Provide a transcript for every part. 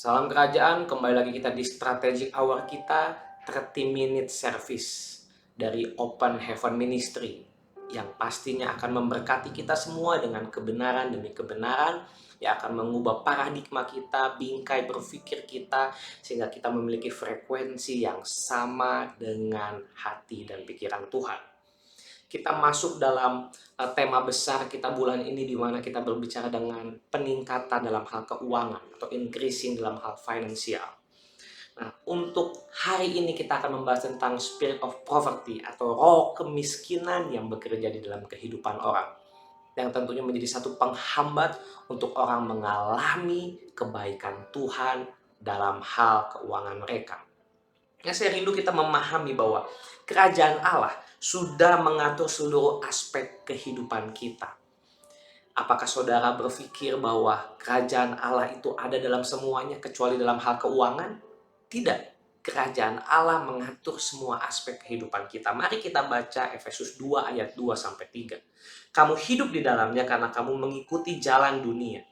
Salam kerajaan, kembali lagi kita di strategic hour kita 30 minute service dari Open Heaven Ministry yang pastinya akan memberkati kita semua dengan kebenaran demi kebenaran yang akan mengubah paradigma kita, bingkai berpikir kita sehingga kita memiliki frekuensi yang sama dengan hati dan pikiran Tuhan. Kita masuk dalam tema besar kita bulan ini di mana kita berbicara dengan peningkatan dalam hal keuangan atau increasing dalam hal finansial. Nah, untuk hari ini kita akan membahas tentang spirit of poverty atau roh kemiskinan yang bekerja di dalam kehidupan orang. Yang tentunya menjadi satu penghambat untuk orang mengalami kebaikan Tuhan dalam hal keuangan mereka. Saya rindu kita memahami bahwa kerajaan Allah sudah mengatur seluruh aspek kehidupan kita. Apakah saudara berpikir bahwa kerajaan Allah itu ada dalam semuanya kecuali dalam hal keuangan? Tidak. Kerajaan Allah mengatur semua aspek kehidupan kita. Mari kita baca Efesus 2 ayat 2-3. Kamu hidup di dalamnya karena kamu mengikuti jalan dunia.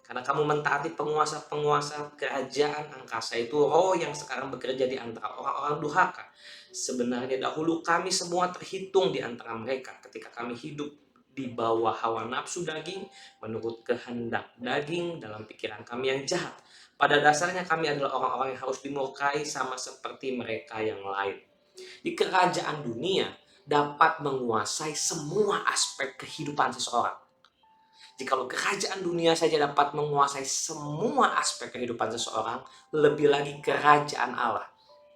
Karena kamu mentaati penguasa-penguasa kerajaan angkasa, itu roh yang sekarang bekerja di antara orang-orang durhaka. Sebenarnya dahulu kami semua terhitung di antara mereka ketika kami hidup di bawah hawa nafsu daging, menurut kehendak daging dalam pikiran kami yang jahat. Pada dasarnya kami adalah orang-orang yang harus dimurkai sama seperti mereka yang lain. Di kerajaan dunia dapat menguasai semua aspek kehidupan seseorang. Jikalau kerajaan dunia saja dapat menguasai semua aspek kehidupan seseorang, lebih lagi kerajaan Allah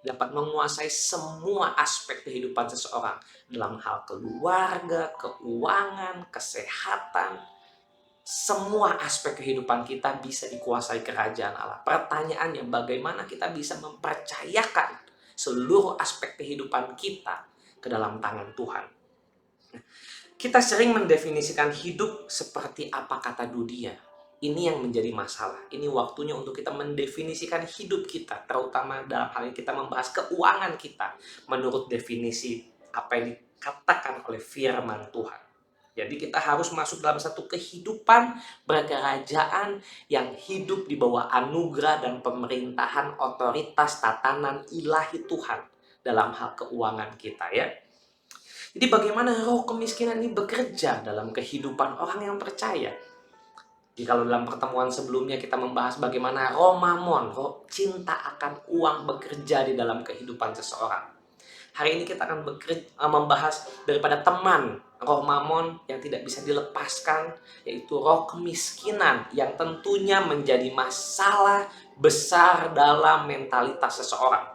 dapat menguasai semua aspek kehidupan seseorang dalam hal keluarga, keuangan, kesehatan. Semua aspek kehidupan kita bisa dikuasai kerajaan Allah. Pertanyaannya, bagaimana kita bisa mempercayakan seluruh aspek kehidupan kita ke dalam tangan Tuhan? Kita sering mendefinisikan hidup seperti apa kata dunia. Ini yang menjadi masalah. Ini waktunya untuk kita mendefinisikan hidup kita, terutama dalam hal ini kita membahas keuangan kita menurut definisi apa yang dikatakan oleh firman Tuhan. Jadi kita harus masuk dalam satu kehidupan berkerajaan yang hidup di bawah anugerah dan pemerintahan otoritas tatanan ilahi Tuhan dalam hal keuangan kita, ya. Jadi bagaimana roh kemiskinan ini bekerja dalam kehidupan orang yang percaya? Jadi kalau dalam pertemuan sebelumnya kita membahas bagaimana roh mamon, roh cinta akan uang bekerja di dalam kehidupan seseorang. Hari ini kita akan membahas daripada teman roh mamon yang tidak bisa dilepaskan, yaitu roh kemiskinan yang tentunya menjadi masalah besar dalam mentalitas seseorang.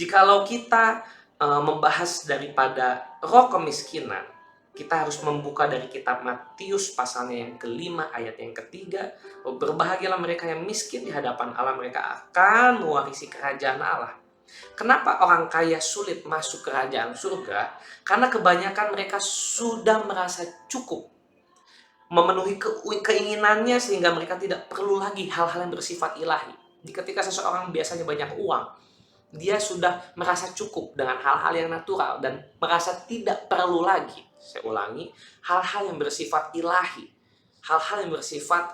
Jikalau kita membahas daripada roh kemiskinan, kita harus membuka dari kitab Matius pasalnya yang kelima ayat yang ketiga. Berbahagialah mereka yang miskin di hadapan Allah, mereka akan mewarisi kerajaan Allah. Kenapa orang kaya sulit masuk kerajaan surga? Karena kebanyakan mereka sudah merasa cukup memenuhi keinginannya sehingga mereka tidak perlu lagi hal-hal yang bersifat ilahi. Ketika seseorang biasanya banyak uang, dia sudah merasa cukup dengan hal-hal yang natural dan merasa tidak perlu lagi, saya ulangi, hal-hal yang bersifat ilahi, hal-hal yang bersifat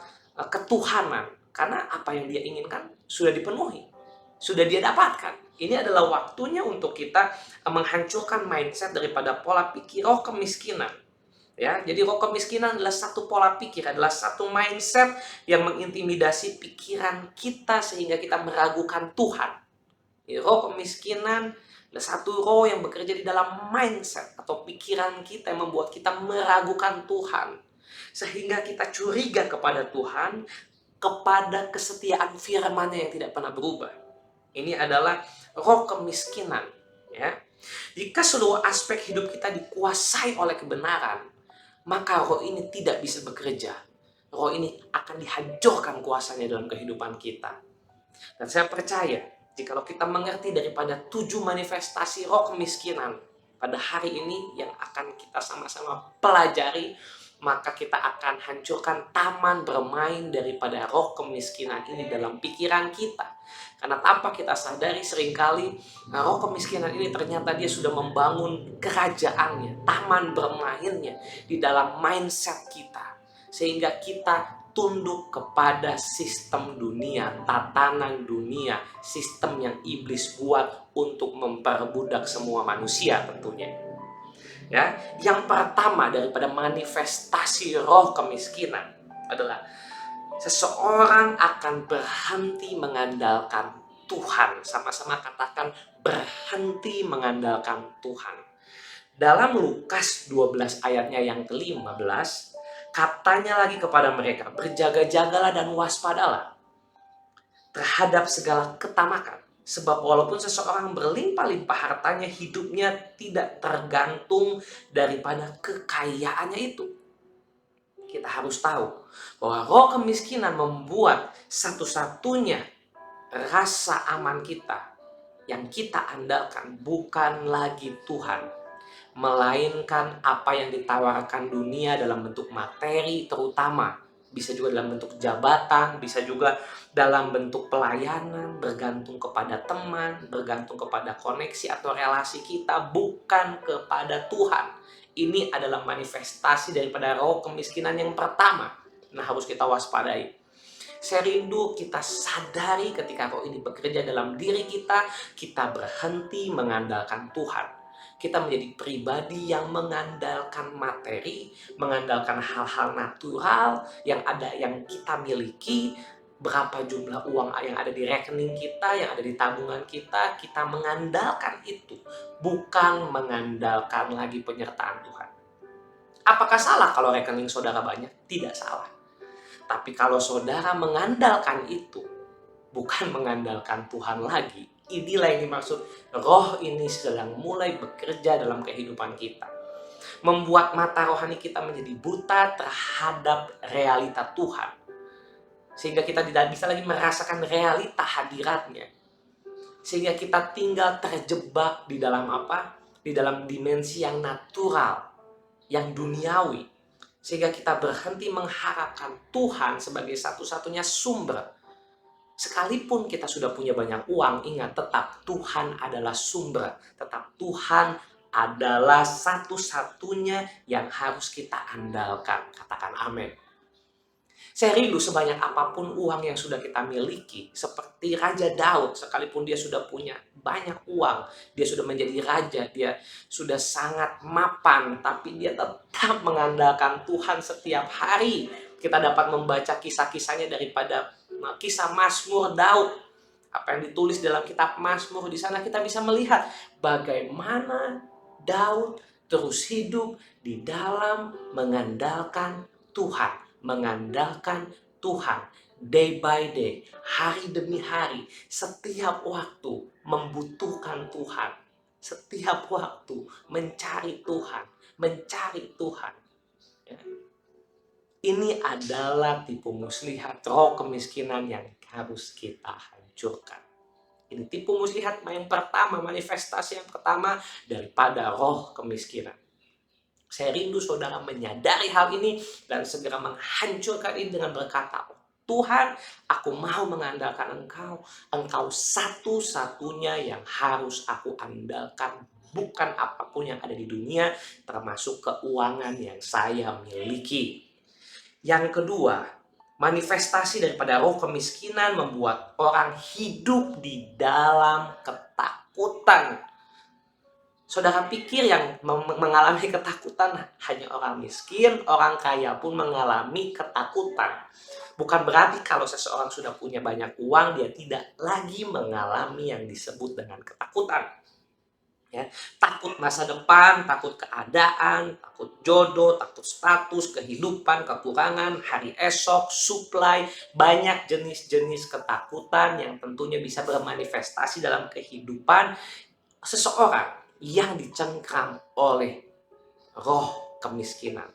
ketuhanan. Karena apa yang dia inginkan sudah dipenuhi, sudah dia dapatkan. Ini adalah waktunya untuk kita menghancurkan mindset daripada pola pikir roh kemiskinan. Ya, jadi roh kemiskinan adalah satu pola pikir, adalah satu mindset yang mengintimidasi pikiran kita sehingga kita meragukan Tuhan. Roh kemiskinan adalah satu roh yang bekerja di dalam mindset atau pikiran kita yang membuat kita meragukan Tuhan. Sehingga kita curiga kepada Tuhan, kepada kesetiaan firman-Nya yang tidak pernah berubah. Ini adalah roh kemiskinan. Ya. Jika seluruh aspek hidup kita dikuasai oleh kebenaran, maka roh ini tidak bisa bekerja. Roh ini akan dihancurkan kuasanya dalam kehidupan kita. Dan saya percaya, jikalau kita mengerti daripada 7 manifestasi roh kemiskinan pada hari ini yang akan kita sama-sama pelajari, maka kita akan hancurkan taman bermain daripada roh kemiskinan ini dalam pikiran kita. Karena tanpa kita sadari seringkali roh kemiskinan ini ternyata dia sudah membangun kerajaannya, taman bermainnya di dalam mindset kita. Sehingga kita tunduk kepada sistem dunia, tatanan dunia, sistem yang iblis buat untuk memperbudak semua manusia tentunya. Ya, yang pertama daripada manifestasi roh kemiskinan adalah seseorang akan berhenti mengandalkan Tuhan. Sama-sama katakan berhenti mengandalkan Tuhan. Dalam Lukas 12 ayatnya yang ke-15, katanya lagi kepada mereka, berjaga-jagalah dan waspadalah terhadap segala ketamakan. Sebab walaupun seseorang berlimpah-limpah hartanya, hidupnya tidak tergantung daripada kekayaannya itu. Kita harus tahu bahwa roh kemiskinan membuat satu-satunya rasa aman kita yang kita andalkan bukan lagi Tuhan, melainkan apa yang ditawarkan dunia dalam bentuk materi, terutama bisa juga dalam bentuk jabatan, bisa juga dalam bentuk pelayanan, bergantung kepada teman, bergantung kepada koneksi atau relasi kita, bukan kepada Tuhan. Ini adalah manifestasi daripada roh kemiskinan yang pertama. Nah, harus kita waspadai. Saya rindu kita sadari ketika roh ini bekerja dalam diri kita, kita berhenti mengandalkan Tuhan. Kita menjadi pribadi yang mengandalkan materi, mengandalkan hal-hal natural yang kita miliki, berapa jumlah uang yang ada di rekening kita, yang ada di tabungan kita mengandalkan itu, bukan mengandalkan lagi penyertaan Tuhan. Apakah salah kalau rekening saudara banyak? Tidak salah. Tapi kalau saudara mengandalkan itu, bukan mengandalkan Tuhan lagi, inilah yang dimaksud roh ini sedang mulai bekerja dalam kehidupan kita. Membuat mata rohani kita menjadi buta terhadap realita Tuhan. Sehingga kita tidak bisa lagi merasakan realita hadiratnya. Sehingga kita tinggal terjebak di dalam apa? Di dalam dimensi yang natural, yang duniawi. Sehingga kita berhenti mengharapkan Tuhan sebagai satu-satunya sumber. Sekalipun kita sudah punya banyak uang, ingat tetap Tuhan adalah sumber. Tetap Tuhan adalah satu-satunya yang harus kita andalkan. Katakan amin. Saya rindu sebanyak apapun uang yang sudah kita miliki. Seperti Raja Daud, sekalipun dia sudah punya banyak uang, dia sudah menjadi raja, dia sudah sangat mapan, tapi dia tetap mengandalkan Tuhan setiap hari. Kita dapat membaca kisah-kisahnya daripada kisah Mazmur Daud, apa yang ditulis dalam kitab Mazmur. Di sana kita bisa melihat bagaimana Daud terus hidup di dalam mengandalkan Tuhan, mengandalkan Tuhan day by day, hari demi hari, setiap waktu membutuhkan Tuhan, setiap waktu mencari Tuhan, mencari Tuhan. Ini adalah tipu muslihat roh kemiskinan yang harus kita hancurkan. Ini tipu muslihat yang pertama, manifestasi yang pertama daripada roh kemiskinan. Saya rindu saudara menyadari hal ini dan segera menghancurkan ini dengan berkata, Tuhan, aku mau mengandalkan Engkau. Engkau satu-satunya yang harus aku andalkan, bukan apapun yang ada di dunia, termasuk keuangan yang saya miliki. Yang kedua, manifestasi daripada roh kemiskinan membuat orang hidup di dalam ketakutan. Saudara pikir yang mengalami ketakutan hanya orang miskin, orang kaya pun mengalami ketakutan. Bukan berarti kalau seseorang sudah punya banyak uang, dia tidak lagi mengalami yang disebut dengan ketakutan. Ya, takut masa depan, takut keadaan, takut jodoh, takut status, kehidupan, kekurangan, hari esok, supply, banyak jenis-jenis ketakutan yang tentunya bisa bermanifestasi dalam kehidupan seseorang yang dicengkram oleh roh kemiskinan.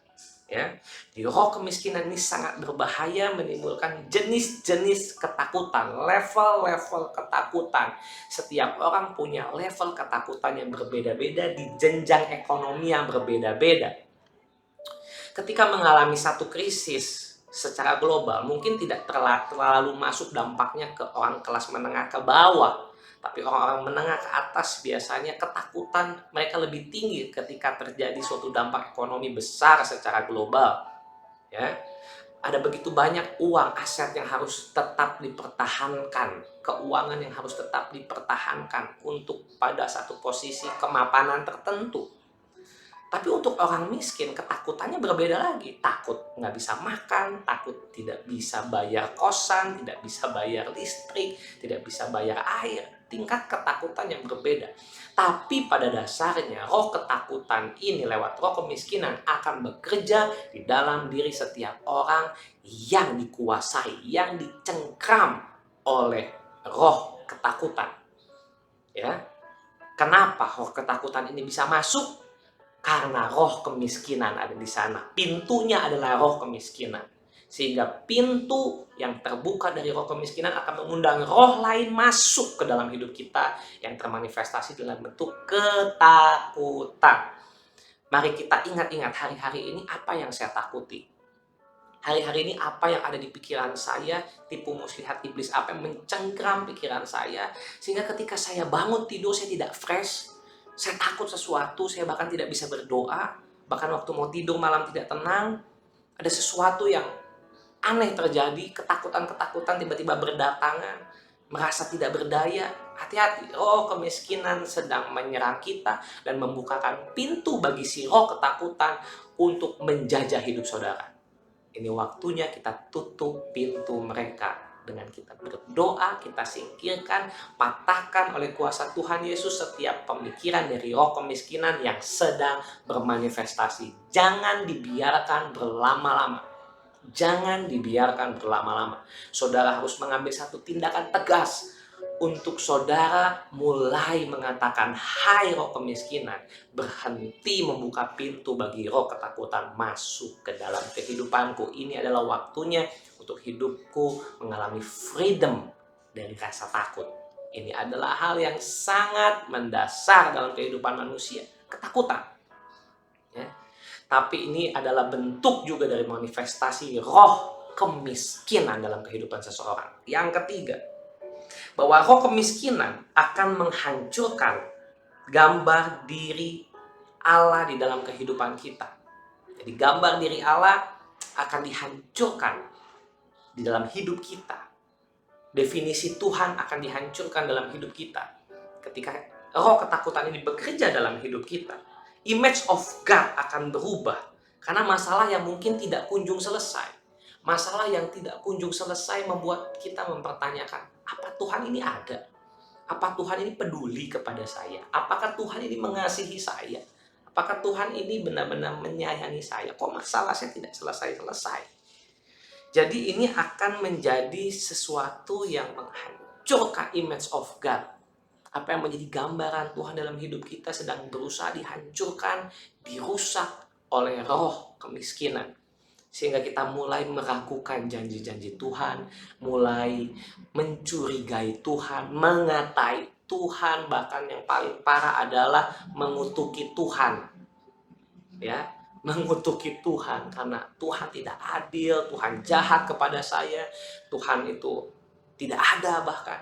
Ya, di roh kemiskinan ini sangat berbahaya, menimbulkan jenis-jenis ketakutan, level-level ketakutan. Setiap orang punya level ketakutan yang berbeda-beda di jenjang ekonomi yang berbeda-beda. Ketika mengalami satu krisis secara global, mungkin tidak terlalu masuk dampaknya ke orang kelas menengah ke bawah. Tapi orang-orang menengah ke atas biasanya ketakutan mereka lebih tinggi ketika terjadi suatu dampak ekonomi besar secara global. Ya, Ada begitu banyak uang, aset yang harus tetap dipertahankan, keuangan yang harus tetap dipertahankan untuk pada satu posisi kemapanan tertentu. Tapi untuk orang miskin, ketakutannya berbeda lagi. Takut nggak bisa makan, takut tidak bisa bayar kosan, tidak bisa bayar listrik, tidak bisa bayar air. Tingkat ketakutan yang berbeda. Tapi pada dasarnya, roh ketakutan ini lewat roh kemiskinan akan bekerja di dalam diri setiap orang yang dikuasai, yang dicengkram oleh roh ketakutan. Ya, kenapa roh ketakutan ini bisa masuk? Karena roh kemiskinan ada di sana. Pintunya adalah roh kemiskinan. Sehingga pintu yang terbuka dari roh kemiskinan akan mengundang roh lain masuk ke dalam hidup kita yang termanifestasi dalam bentuk ketakutan. Mari kita ingat-ingat hari-hari ini apa yang saya takuti. Hari-hari ini apa yang ada di pikiran saya, tipu muslihat iblis apa yang mencengkram pikiran saya. Sehingga ketika saya bangun tidur saya tidak fresh. Saya takut sesuatu, saya bahkan tidak bisa berdoa. Bahkan waktu mau tidur malam tidak tenang. Ada sesuatu yang aneh terjadi, ketakutan-ketakutan tiba-tiba berdatangan. Merasa tidak berdaya. Hati-hati, roh kemiskinan sedang menyerang kita dan membukakan pintu bagi si roh ketakutan untuk menjajah hidup saudara. Ini waktunya kita tutup pintu mereka. Dengan kita berdoa, kita singkirkan, patahkan oleh kuasa Tuhan Yesus setiap pemikiran dari roh kemiskinan yang sedang bermanifestasi. Jangan dibiarkan berlama-lama. Jangan dibiarkan berlama-lama. Saudara harus mengambil satu tindakan tegas untuk saudara mulai mengatakan, hai roh kemiskinan, berhenti membuka pintu bagi roh ketakutan masuk ke dalam kehidupanku. Ini adalah waktunya untuk hidupku mengalami freedom dari rasa takut. Ini adalah hal yang sangat mendasar dalam kehidupan manusia, ketakutan. Ya. Tapi ini adalah bentuk juga dari manifestasi roh kemiskinan dalam kehidupan seseorang. Yang ketiga, bahwa roh kemiskinan akan menghancurkan gambar diri Allah di dalam kehidupan kita. Jadi gambar diri Allah akan dihancurkan di dalam hidup kita. Definisi Tuhan akan dihancurkan dalam hidup kita. Ketika roh ketakutan ini bekerja dalam hidup kita, image of God akan berubah. Karena masalah yang mungkin tidak kunjung selesai. Masalah yang tidak kunjung selesai membuat kita mempertanyakan, apa Tuhan ini ada? Apa Tuhan ini peduli kepada saya? Apakah Tuhan ini mengasihi saya? Apakah Tuhan ini benar-benar menyayangi saya? Kok masalah saya tidak selesai-selesai? Jadi ini akan menjadi sesuatu yang menghancurkan image of God. Apa yang menjadi gambaran Tuhan dalam hidup kita sedang berusaha dihancurkan, dirusak oleh roh kemiskinan. Sehingga kita mulai meragukan janji-janji Tuhan, mulai mencurigai Tuhan, mengatai Tuhan, bahkan yang paling parah adalah mengutuki Tuhan. Ya, mengutuki Tuhan karena Tuhan tidak adil, Tuhan jahat kepada saya, Tuhan itu tidak ada bahkan.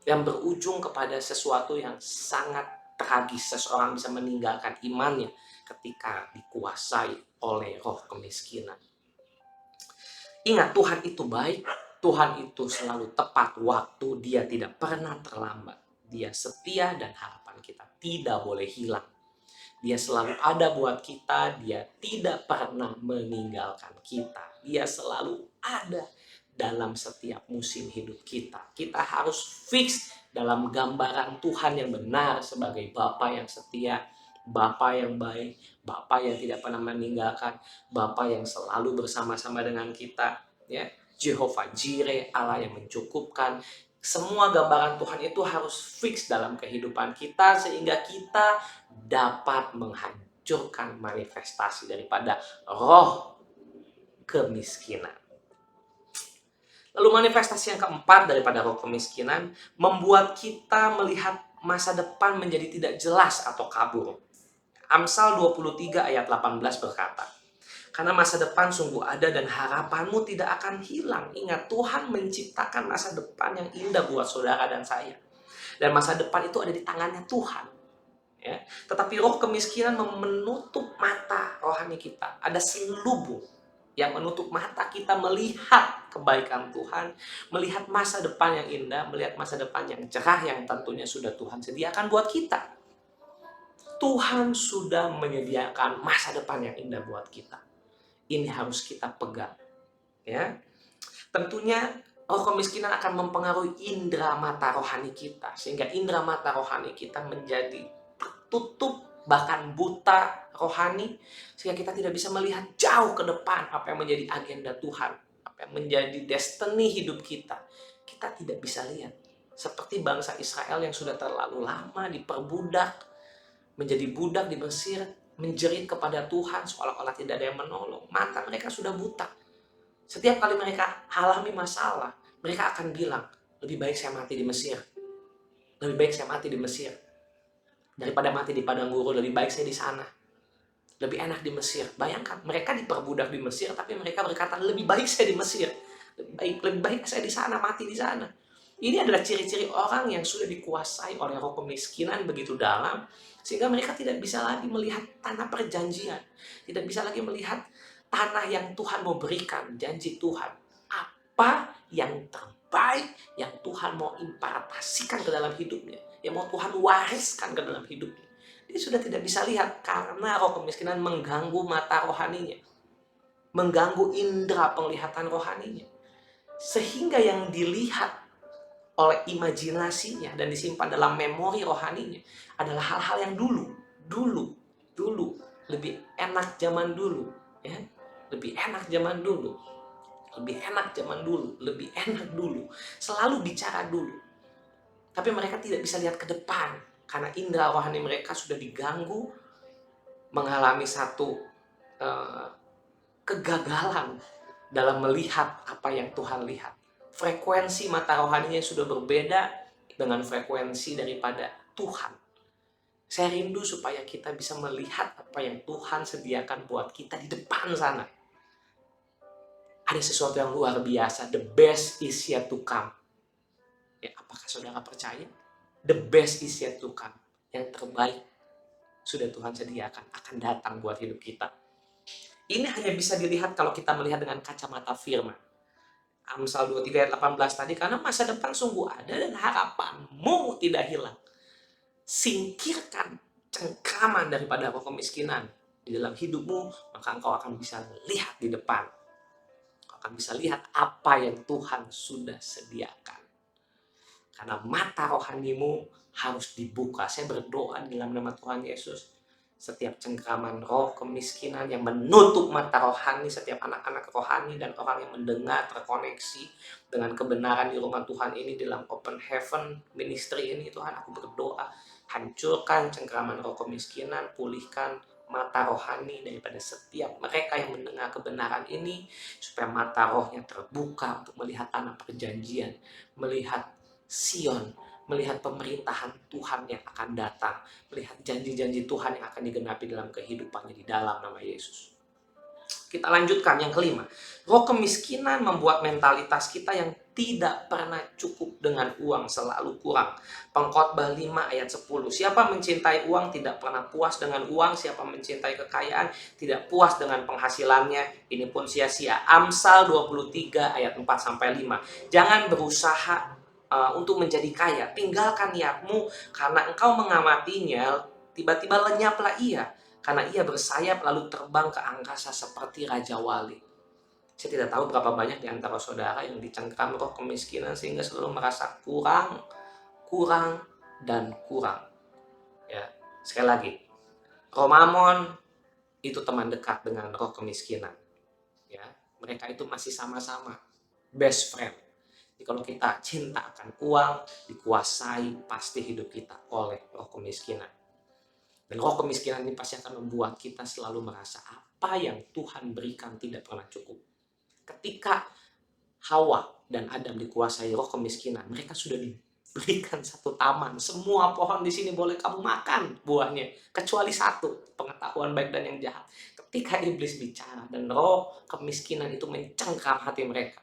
Yang berujung kepada sesuatu yang sangat tragis, seseorang bisa meninggalkan imannya ketika dikuasai oleh roh kemiskinan. Ingat, Tuhan itu baik, Tuhan itu selalu tepat waktu, Dia tidak pernah terlambat. Dia setia dan harapan kita tidak boleh hilang. Dia selalu ada buat kita, Dia tidak pernah meninggalkan kita. Dia selalu ada dalam setiap musim hidup kita. Kita harus fix dalam gambaran Tuhan yang benar sebagai Bapa yang setia, Bapa yang baik, Bapa yang tidak pernah meninggalkan, Bapa yang selalu bersama-sama dengan kita, ya. Jehovah Jireh, Allah yang mencukupkan. Semua gambaran Tuhan itu harus fix dalam kehidupan kita sehingga kita dapat menghancurkan manifestasi daripada roh kemiskinan. Lalu manifestasi yang keempat daripada roh kemiskinan membuat kita melihat masa depan menjadi tidak jelas atau kabur. Amsal 23 ayat 18 berkata, karena masa depan sungguh ada dan harapanmu tidak akan hilang. Ingat, Tuhan menciptakan masa depan yang indah buat saudara dan saya. Dan masa depan itu ada di tangannya Tuhan. Ya. Tetapi roh kemiskinan menutup mata rohani kita. Ada selubung. yang menutup mata kita melihat kebaikan Tuhan, melihat masa depan yang indah, melihat masa depan yang cerah yang tentunya sudah Tuhan sediakan buat kita. Tuhan sudah menyediakan masa depan yang indah buat kita. Ini harus kita pegang, ya. Tentunya roh kemiskinan akan mempengaruhi indera mata rohani kita, sehingga indera mata rohani kita menjadi tertutup, bahkan buta rohani, sehingga kita tidak bisa melihat jauh ke depan apa yang menjadi agenda Tuhan, apa yang menjadi destiny hidup kita. Kita tidak bisa lihat. Seperti bangsa Israel yang sudah terlalu lama diperbudak, menjadi budak di Mesir, menjerit kepada Tuhan seolah-olah tidak ada yang menolong. Mata mereka sudah buta. Setiap kali mereka alami masalah, mereka akan bilang, lebih baik saya mati di Mesir. Lebih baik saya mati di Mesir. Daripada mati di padang gurun, lebih baik saya di sana. Lebih enak di Mesir. Bayangkan, mereka diperbudak di Mesir, tapi mereka berkata, lebih baik saya di Mesir. Lebih baik saya di sana, mati di sana. Ini adalah ciri-ciri orang yang sudah dikuasai oleh roh kemiskinan begitu dalam, sehingga mereka tidak bisa lagi melihat tanah perjanjian. Tidak bisa lagi melihat tanah yang Tuhan mau berikan, janji Tuhan. Apa yang terbaik yang Tuhan mau impartasikan ke dalam hidupnya, yang mau Tuhan wariskan ke dalam hidupnya. Dia sudah tidak bisa lihat karena roh kemiskinan mengganggu mata rohaninya, mengganggu indera penglihatan rohaninya. Sehingga yang dilihat oleh imajinasinya dan disimpan dalam memori rohaninya adalah hal-hal yang dulu, lebih enak zaman dulu, ya, lebih enak zaman dulu, lebih enak zaman dulu, lebih enak dulu, selalu bicara dulu. Tapi mereka tidak bisa lihat ke depan karena indera rohani mereka sudah diganggu, mengalami satu kegagalan dalam melihat apa yang Tuhan lihat. Frekuensi mata rohaninya sudah berbeda dengan frekuensi daripada Tuhan. Saya rindu supaya kita bisa melihat apa yang Tuhan sediakan buat kita di depan sana. Ada sesuatu yang luar biasa. The best is yet to come. Ya, apakah saudara percaya? The best is yet to come. Yang terbaik sudah Tuhan sediakan, akan datang buat hidup kita. Ini hanya bisa dilihat kalau kita melihat dengan kacamata firman. Amsal 23 ayat 18 tadi, karena masa depan sungguh ada dan harapanmu tidak hilang. Singkirkan cengkraman daripada roh kemiskinan di dalam hidupmu, maka engkau akan bisa lihat di depan. Engkau akan bisa lihat apa yang Tuhan sudah sediakan. Karena mata rohanimu harus dibuka. Saya berdoa dalam nama Tuhan Yesus, setiap cengkraman roh kemiskinan yang menutup mata rohani setiap anak-anak rohani dan orang yang mendengar terkoneksi dengan kebenaran di rumah Tuhan ini dalam Open Heaven Ministry ini, Tuhan, aku berdoa, hancurkan cengkraman roh kemiskinan, pulihkan mata rohani daripada setiap mereka yang mendengar kebenaran ini, supaya mata rohnya terbuka untuk melihat tanah perjanjian, melihat Sion, melihat pemerintahan Tuhan yang akan datang, melihat janji-janji Tuhan yang akan digenapi dalam kehidupannya di dalam nama Yesus. Kita lanjutkan yang kelima. Roh kemiskinan membuat mentalitas kita yang tidak pernah cukup dengan uang selalu kurang. Pengkhotbah 5 ayat 10. Siapa mencintai uang tidak pernah puas dengan uang. Siapa mencintai kekayaan tidak puas dengan penghasilannya. Ini pun sia-sia. Amsal 23 ayat 4-5. Jangan berusaha untuk menjadi kaya. Tinggalkan niatmu karena engkau mengamatinya, tiba-tiba lenyaplah ia. Karena ia bersayap lalu terbang ke angkasa seperti Raja Wali. Saya tidak tahu berapa banyak di antara saudara yang dicengkram roh kemiskinan sehingga selalu merasa kurang, dan kurang. Ya, sekali lagi, roh mamon itu teman dekat dengan roh kemiskinan. Ya, mereka itu masih sama-sama best friend. Jadi kalau kita cinta akan uang, dikuasai pasti hidup kita oleh roh kemiskinan. Dan roh kemiskinan ini pasti akan membuat kita selalu merasa apa yang Tuhan berikan tidak pernah cukup. Ketika Hawa dan Adam dikuasai roh kemiskinan, mereka sudah diberikan satu taman. Semua pohon di sini boleh kamu makan buahnya, kecuali satu, pengetahuan baik dan yang jahat. Ketika iblis bicara dan roh kemiskinan itu mencengkram hati mereka,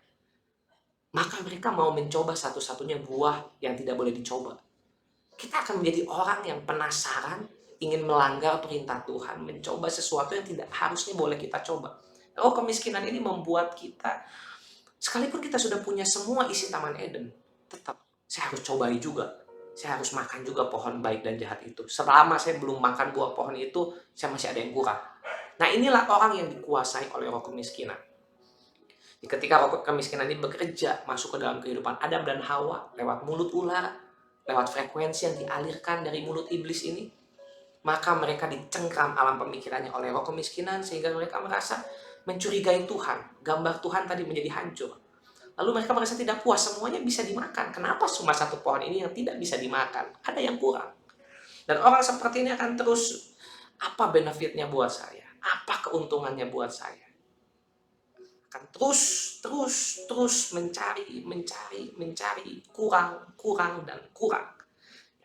maka mereka mau mencoba satu-satunya buah yang tidak boleh dicoba. Kita akan menjadi orang yang penasaran, ingin melanggar perintah Tuhan, mencoba sesuatu yang tidak harusnya boleh kita coba. Roh kemiskinan ini membuat kita, sekalipun kita sudah punya semua isi Taman Eden, tetap saya harus cobai juga. Saya harus makan juga pohon baik dan jahat itu. Selama saya belum makan buah pohon itu, saya masih ada yang kurang. Nah, inilah orang yang dikuasai oleh roh kemiskinan. Ketika roh kemiskinan ini bekerja masuk ke dalam kehidupan Adam dan Hawa lewat mulut ular, lewat frekuensi yang dialirkan dari mulut iblis ini, maka mereka dicengkram alam pemikirannya oleh roh kemiskinan sehingga mereka merasa mencurigai Tuhan. Gambar Tuhan tadi menjadi hancur. Lalu mereka merasa tidak puas, semuanya bisa dimakan. Kenapa cuma satu pohon ini yang tidak bisa dimakan? Ada yang kurang. Dan orang seperti ini akan terus, apa benefitnya buat saya? Apa keuntungannya buat saya? Akan terus mencari, kurang, dan kurang.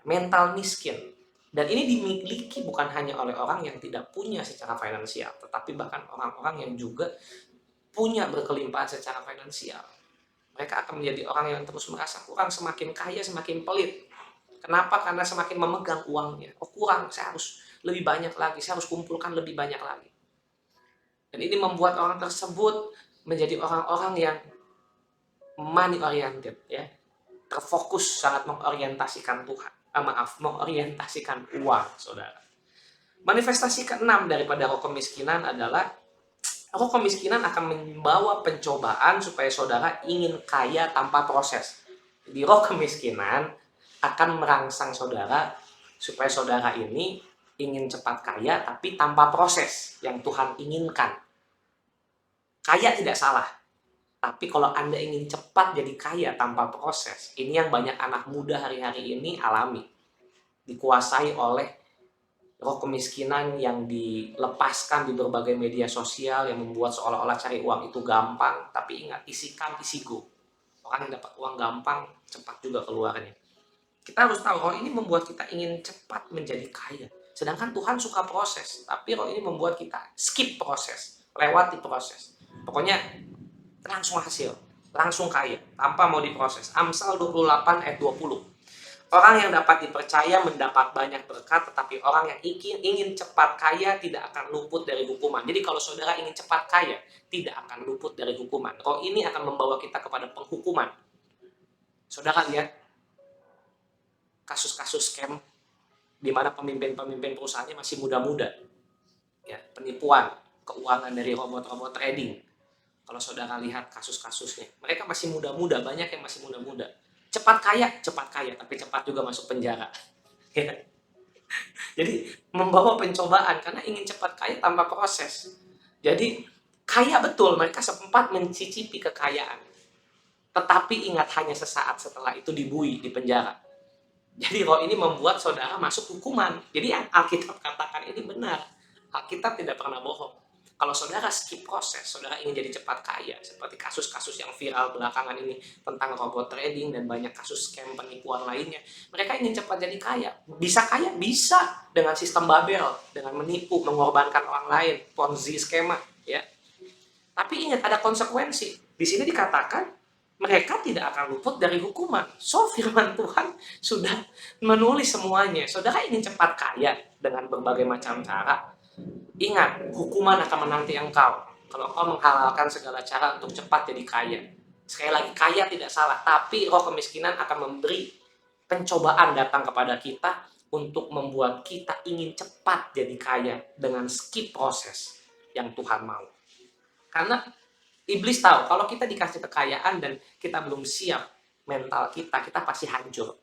Mental miskin. Dan ini dimiliki bukan hanya oleh orang yang tidak punya secara finansial, tetapi bahkan orang-orang yang juga punya berkelimpahan secara finansial. Mereka akan menjadi orang yang terus merasa kurang, semakin kaya semakin pelit. Kenapa? Karena semakin memegang uangnya. Oh kurang, saya harus lebih banyak lagi, saya harus kumpulkan lebih banyak lagi. Dan ini membuat orang tersebut menjadi orang-orang yang money oriented, ya, terfokus, sangat mengorientasikan Tuhan. Mengorientasikan uang, saudara. Manifestasi keenam daripada roh kemiskinan adalah roh kemiskinan akan membawa pencobaan supaya saudara ingin kaya tanpa proses. Jadi roh kemiskinan akan merangsang saudara supaya saudara ini ingin cepat kaya tapi tanpa proses yang Tuhan inginkan. Kaya tidak salah, tapi kalau Anda ingin cepat jadi kaya tanpa proses, ini yang banyak anak muda hari-hari ini alami. Dikuasai oleh roh kemiskinan yang dilepaskan di berbagai media sosial yang membuat seolah-olah cari uang itu gampang. Tapi ingat, isi come, isi go. Orang yang dapat uang gampang, cepat juga keluarnya. Kita harus tahu, roh ini membuat kita ingin cepat menjadi kaya. Sedangkan Tuhan suka proses, tapi roh ini membuat kita skip proses, lewati proses. Pokoknya langsung hasil, langsung kaya, tanpa mau diproses. Amsal 28 ayat 20. Orang yang dapat dipercaya mendapat banyak berkat, tetapi orang yang ingin cepat kaya tidak akan luput dari hukuman. Jadi kalau saudara ingin cepat kaya, tidak akan luput dari hukuman. Roh ini akan membawa kita kepada penghukuman. Saudara lihat kasus-kasus scam di mana pemimpin-pemimpin perusahaannya masih muda-muda. Ya, penipuan keuangan dari robot-robot trading. Kalau saudara lihat kasus-kasusnya, mereka masih muda-muda, banyak yang masih muda-muda. Cepat kaya, tapi cepat juga masuk penjara. Jadi membawa pencobaan karena ingin cepat kaya tanpa proses. Jadi kaya betul, mereka sempat mencicipi kekayaan. Tetapi ingat, hanya sesaat, setelah itu dibui, di penjara. Jadi roh ini membuat saudara masuk hukuman. Jadi yang Alkitab katakan ini benar. Alkitab tidak pernah bohong. Kalau saudara skip proses, saudara ingin jadi cepat kaya, seperti kasus-kasus yang viral belakangan ini tentang robot trading dan banyak kasus scam penipuan lainnya. Mereka ingin cepat jadi kaya. Bisa kaya? Bisa. Dengan sistem Babel, dengan menipu, mengorbankan orang lain, Ponzi skema, ya. Tapi ingat, ada konsekuensi. Di sini dikatakan mereka tidak akan luput dari hukuman. So, firman Tuhan sudah menulis semuanya. Saudara ingin cepat kaya dengan berbagai macam cara, ingat, hukuman akan menanti engkau kalau engkau menghalalkan segala cara untuk cepat jadi kaya. Sekali lagi, kaya tidak salah, tapi roh kemiskinan akan memberi pencobaan datang kepada kita untuk membuat kita ingin cepat jadi kaya dengan skip proses yang Tuhan mau. Karena iblis tahu kalau kita dikasih kekayaan dan kita belum siap mental kita pasti hancur.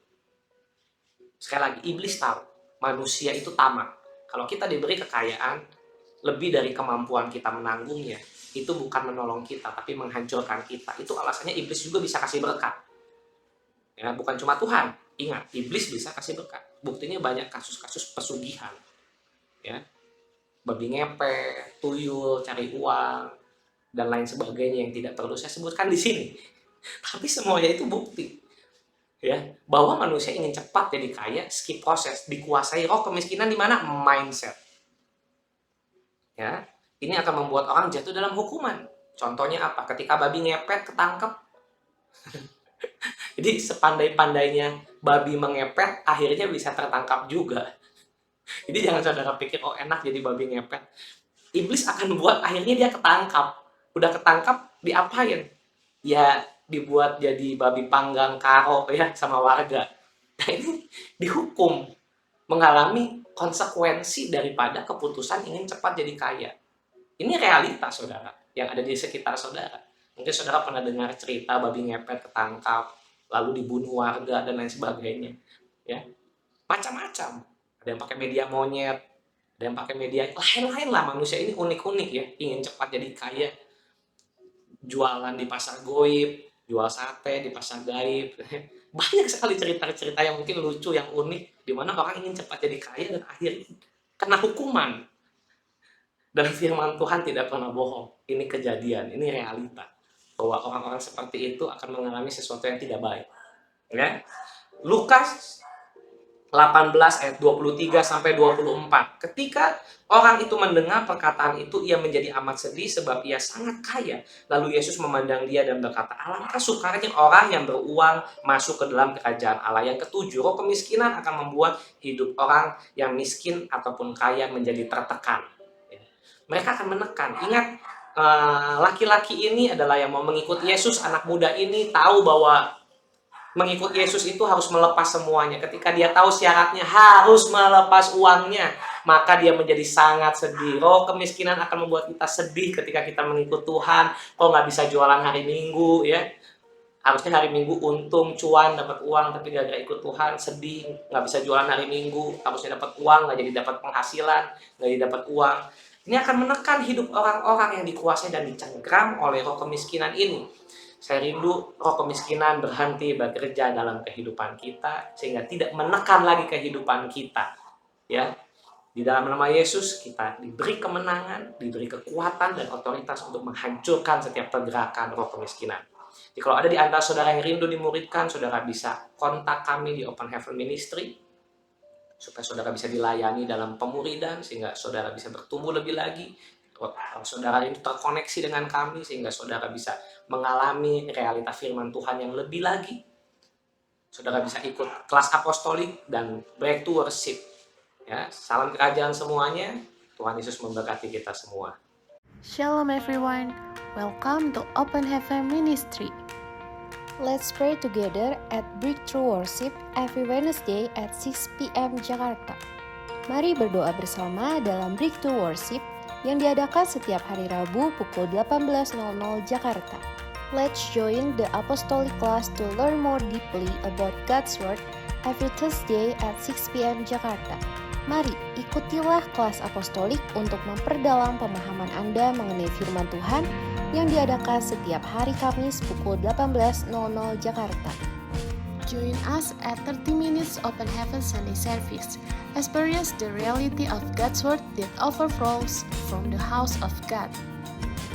Sekali lagi, iblis tahu manusia itu tamak. Kalau kita diberi kekayaan lebih dari kemampuan kita menanggungnya, itu bukan menolong kita, tapi menghancurkan kita. Itu alasannya iblis juga bisa kasih berkat. Ya, bukan cuma Tuhan. Ingat, iblis bisa kasih berkat. Buktinya banyak kasus-kasus pesugihan. Ya, babi ngepet, tuyul, cari uang, dan lain sebagainya yang tidak perlu saya sebutkan di sini. Tapi semuanya itu bukti, ya, bahwa manusia ingin cepat jadi kaya, skip proses, dikuasai roh kemiskinan di mana? Mindset. Ya, ini akan membuat orang jatuh dalam hukuman. Contohnya apa? Ketika babi ngepet ketangkep. Jadi sepandai-pandainya babi mengepet, akhirnya bisa tertangkap juga. Jadi jangan saudara pikir, oh enak jadi babi ngepet. iblis akan buat akhirnya dia ketangkap. Udah ketangkap, diapain? Ya dibuat jadi babi panggang karo ya sama warga. Nah ini dihukum, mengalami konsekuensi daripada keputusan ingin cepat jadi kaya. Ini realitas saudara yang ada di sekitar saudara. Mungkin saudara pernah dengar cerita babi ngepet ketangkap, lalu dibunuh warga dan lain sebagainya. Ya, macam-macam. Ada yang pakai media monyet, ada yang pakai media lain-lain lah. Manusia ini unik-unik ya, ingin cepat jadi kaya. Jualan di pasar goib, jual sate di pasar gaib. Banyak sekali cerita-cerita yang mungkin lucu, yang unik, di mana orang ingin cepat jadi kaya dan akhirnya kena hukuman. Dan firman Tuhan tidak pernah bohong. Ini kejadian, ini realita. Bahwa orang-orang seperti itu akan mengalami sesuatu yang tidak baik. Ya. Lukas 18 ayat 23 sampai 24. Ketika orang itu mendengar perkataan itu, ia menjadi amat sedih sebab ia sangat kaya. Lalu Yesus memandang dia dan berkata, alangkah sukarnya orang yang beruang masuk ke dalam kerajaan Allah. Yang ketujuh, roh kemiskinan akan membuat hidup orang yang miskin ataupun kaya menjadi tertekan. Mereka akan menekan. Ingat, laki-laki ini adalah yang mau mengikuti Yesus. Anak muda ini tahu bahwa mengikut Yesus itu harus melepas semuanya. Ketika dia tahu syaratnya harus melepas uangnya, maka dia menjadi sangat sedih. Roh kemiskinan akan membuat kita sedih ketika kita mengikut Tuhan. Kok nggak bisa jualan hari Minggu ya? Harusnya hari Minggu untung, cuan, dapat uang, tapi gak ikut Tuhan, sedih. Nggak bisa jualan hari Minggu, harusnya dapat uang, nggak jadi dapat penghasilan, nggak jadi dapat uang. Ini akan menekan hidup orang-orang yang dikuasai dan dicengkram oleh roh kemiskinan ini. Saya rindu roh kemiskinan berhenti bekerja dalam kehidupan kita sehingga tidak menekan lagi kehidupan kita. Ya, di dalam nama Yesus kita diberi kemenangan, diberi kekuatan dan otoritas untuk menghancurkan setiap pergerakan roh kemiskinan. Jadi kalau ada di antara saudara yang rindu dimuridkan, saudara bisa kontak kami di Open Heaven Ministry supaya saudara bisa dilayani dalam pemuridan sehingga saudara bisa bertumbuh lebih lagi. Saudara ini terkoneksi dengan kami sehingga saudara bisa mengalami realita firman Tuhan yang lebih lagi. Saudara bisa ikut kelas apostolik dan break to worship. Ya, salam kerajaan semuanya. Tuhan Yesus memberkati kita semua. Shalom everyone. Welcome to Open Heaven Ministry. Let's pray together at Breakthrough Worship every Wednesday at 6 p.m. Jakarta. Mari berdoa bersama dalam Breakthrough Worship yang diadakan setiap hari Rabu pukul 18.00 Jakarta. Let's join the apostolic class to learn more deeply about God's Word every Thursday at 6 p.m. Jakarta. Mari ikutilah kelas apostolik untuk memperdalam pemahaman Anda mengenai firman Tuhan yang diadakan setiap hari Kamis pukul 18.00 Jakarta. Join us at 30 Minutes Open Heaven Sunday Service. Experience the reality of God's Word that overflows from the house of God.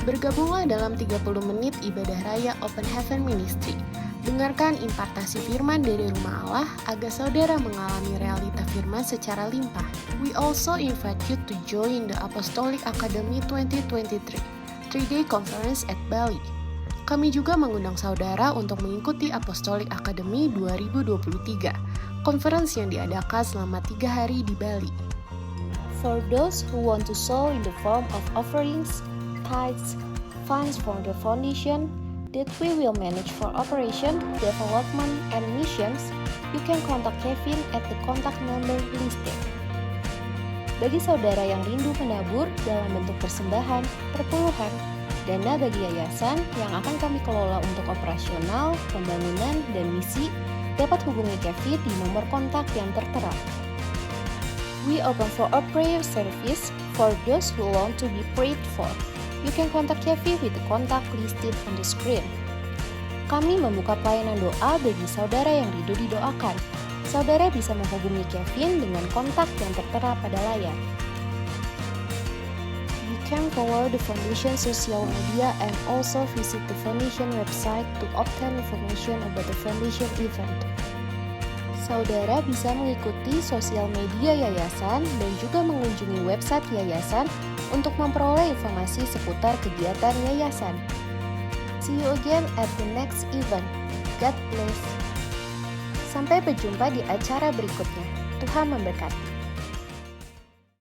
Bergabunglah dalam 30 menit ibadah raya Open Heaven Ministry. Dengarkan impartasi firman dari rumah Allah agar saudara mengalami realita firman secara limpah. We also invite you to join the Apostolic Academy 2023. 3-day conference at Bali. Kami juga mengundang saudara untuk mengikuti Apostolic Academy 2023, conference yang diadakan selama 3 hari di Bali. For those who want to sow in the form of offerings, tithes, funds from the foundation that we will manage for operation, development, and missions, you can contact Kevin at the contact number listed. Bagi saudara yang rindu menabur dalam bentuk persembahan, perpuluhan, dana bagi yayasan yang akan kami kelola untuk operasional, pembangunan, dan misi, dapat hubungi Kevin di nomor kontak yang tertera. We open for a prayer service for those who want to be prayed for. You can contact Kevin with the contact listed on the screen. Kami membuka pelayanan doa bagi saudara yang rindu didoakan. Saudara bisa menghubungi Kevin dengan kontak yang tertera pada layar. You can follow the Foundation social media and also visit the Foundation website to obtain information about the Foundation event. Saudara bisa mengikuti sosial media yayasan dan juga mengunjungi website yayasan untuk memperoleh informasi seputar kegiatan yayasan. See you again at the next event. God bless. Sampai berjumpa di acara berikutnya. Tuhan memberkati.